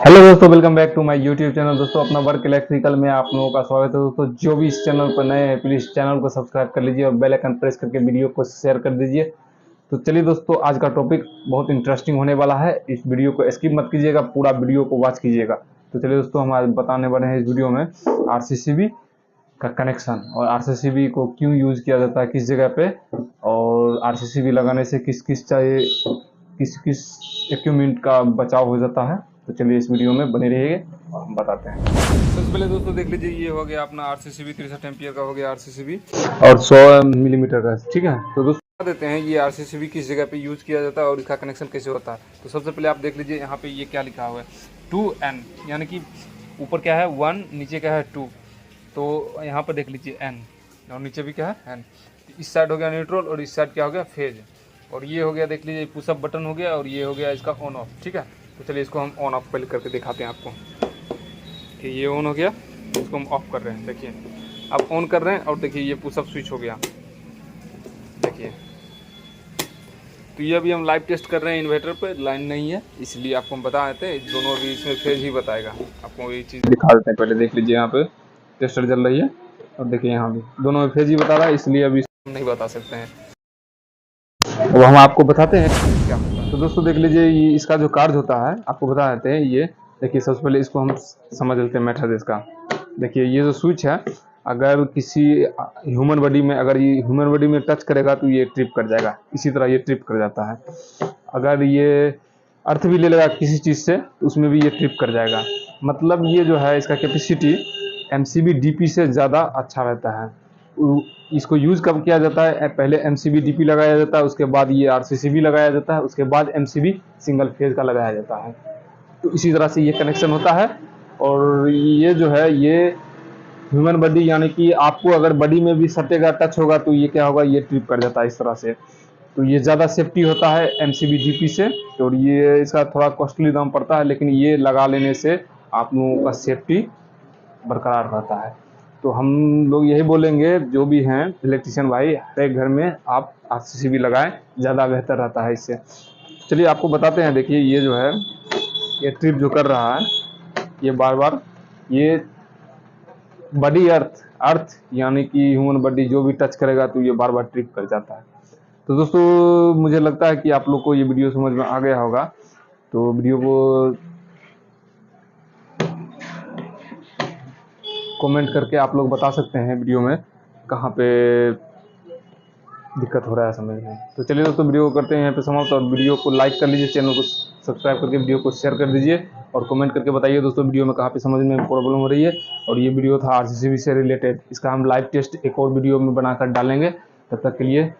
Hello दोस्तों, welcome back to my YouTube channel. दोस्तों, अपना वर्क इलेक्ट्रिकल में आप लोगों का स्वागत है। दोस्तों, जो भी इस चैनल पर नए हैं प्लीज़ चैनल को सब्सक्राइब कर लीजिए और बेल आइकन प्रेस करके वीडियो को शेयर कर दीजिए। तो चलिए दोस्तों, आज का टॉपिक बहुत इंटरेस्टिंग होने वाला है। इस वीडियो को स्किप मत कीजिएगा, पूरा वीडियो को वॉच कीजिएगा। तो चलिए दोस्तों, हम आज बताने वाले हैं इस वीडियो में आरसीसीबी का कनेक्शन और आरसीसीबी को क्यों यूज़ किया जाता है किस जगह पे, और आरसीसीबी लगाने से किस किस इक्विपमेंट का बचाव हो जाता है। तो चलिए इस वीडियो में बने रहिए और हम बताते हैं। सबसे पहले दोस्तों देख लीजिए, ये हो गया अपना आरसीसीबी 63 एम्पियर का हो गया आरसीसीबी और 100 मिलीमीटर का, ठीक है। तो दोस्तों बता देते हैं ये आरसीसीबी किस जगह पे यूज़ किया जाता है और इसका कनेक्शन कैसे होता है। तो सबसे पहले आप देख लीजिए, यहाँ पे ये क्या लिखा हुआ है 2N, यानी कि ऊपर क्या है 1, नीचे क्या है 2। तो यहाँ पर देख लीजिए N और नीचे भी क्या है N। इस साइड हो गया न्यूट्रल और इस साइड क्या हो गया फेज। और ये हो गया देख लीजिए पुशअप बटन हो गया और ये हो गया इसका ऑन ऑफ, ठीक है। तो चलिए इसको हम ऑन ऑफ पहले करके दिखाते हैं आपको कि ये ऑन हो गया। इसको हम ऑफ कर रहे हैं, देखिए अब ऑन कर रहे हैं और देखिए ये पुशअप स्विच हो गया, देखिए। तो ये अभी हम लाइव टेस्ट कर रहे हैं, इन्वर्टर पे लाइन नहीं है इसलिए आपको हम बता देते हैं। दोनों अभी इसमें फेज ही बताएगा, आपको ये चीज़ दिखा देते हैं। पहले देख लीजिए, यहाँ पे टेस्टर चल रही है और देखिए यहाँ भी दोनों में फेज ही बता रहा है, इसलिए अभी हम नहीं बता सकते हैं, वो हम आपको बताते हैं क्या। तो दोस्तों देख लीजिए, ये इसका जो कार्य होता है आपको बता देते हैं। ये देखिए, सबसे पहले इसको हम समझ लेते हैं मैथड इसका। देखिए ये जो स्विच है, अगर किसी ह्यूमन बॉडी में, अगर ये ह्यूमन बॉडी में टच करेगा तो ये ट्रिप कर जाएगा, इसी तरह ये ट्रिप कर जाता है। अगर ये अर्थ भी ले लेगा किसी चीज़ से तो उसमें भी ये ट्रिप कर जाएगा। मतलब ये जो है इसका कैपेसिटी एमसीबी डीपी से ज़्यादा अच्छा रहता है। इसको यूज़ कब किया जाता है, पहले एमसीबी डीपी लगाया जाता है, उसके बाद ये आरसीसीबी लगाया जाता है, उसके बाद एमसीबी सिंगल फेज का लगाया जाता है। तो इसी तरह से ये कनेक्शन होता है। और ये जो है ये ह्यूमन बॉडी, यानी कि आपको अगर बॉडी में भी सटेगा, टच होगा तो ये क्या होगा, ये ट्रिप कर जाता है इस तरह से। तो ये ज़्यादा सेफ्टी होता है एमसीबी डीपी से। और ये इसका थोड़ा कॉस्टली दाम पड़ता है, लेकिन ये लगा लेने से आप लोगों का सेफ्टी बरकरार रहता है। तो हम लोग यही बोलेंगे, जो भी हैं इलेक्ट्रिशियन भाई, हर एक घर में आप आरसीसीबी लगाएं, ज़्यादा बेहतर रहता है इससे। चलिए आपको बताते हैं। देखिए ये जो है ये ट्रिप जो कर रहा है, ये बार बार ये बॉडी अर्थ यानी कि ह्यूमन बॉडी जो भी टच करेगा तो ये बार बार ट्रिप कर जाता है। तो दोस्तों मुझे लगता है कि आप लोग को ये वीडियो समझ में आ गया होगा। तो वीडियो को कमेंट करके आप लोग बता सकते हैं वीडियो में कहाँ पे दिक्कत हो रहा है समझ में। तो चलिए दोस्तों, वीडियो को करते हैं यहाँ पे समाप्त। और वीडियो को लाइक कर लीजिए, चैनल को सब्सक्राइब करके वीडियो को शेयर कर दीजिए और कमेंट करके बताइए दोस्तों वीडियो में कहाँ पे समझ में प्रॉब्लम हो रही है। और ये वीडियो था आरसीसीबी से रिलेटेड, इसका हम लाइव टेस्ट एक और वीडियो में बनाकर डालेंगे। तब तक के लिए